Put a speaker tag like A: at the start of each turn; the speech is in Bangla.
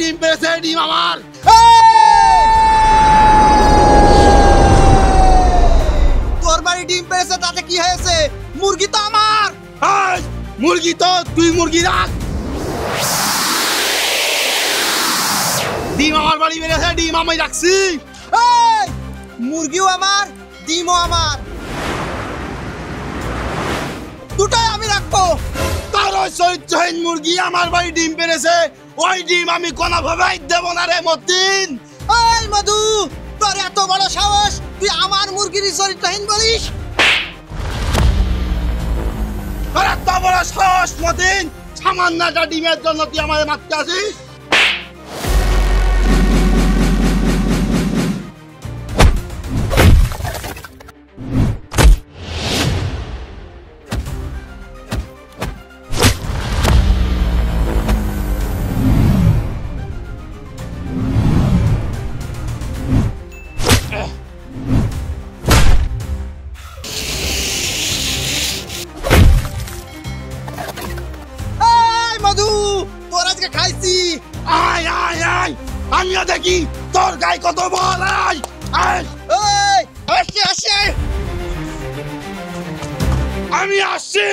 A: ডিম পেড়েছে, ডিম আমার।
B: তোর বাড়ি ডিম পেড়েছে তাতে কি হয়েছে? মুরগি তো আমার।
A: মুরগি তো তুই মুরগি রাখ। ডিম আমার বাড়ি পেড়েছে, ডিম আমি রাখছি।
B: মুরগিও আমার, ডিমও আমার, দুটাই আমি রাখবো।
A: তার ওই চরিত্রহীন মুরগি আমার বাড়ি ডিম পেড়েছে, ওই ডিম আমি কোনোভাবেই দেব না রে মতিন।
B: এই মধু, তোর এত বড় সাহস, তুই আমার মুরগির চরিত্রহীন বলিস?
A: তোর এত বড় সাহস মতিন, সামান্য একটা ডিমের জন্য তুই আমাদের মারতে আসিস?
B: মধু, তোর আজকে খাইছি।
A: আয় আয় আয়, আমিও দেখি তোর গায়ে কত বল। আয় আয়,
B: আসছে আসছে,
A: আমি আসছি।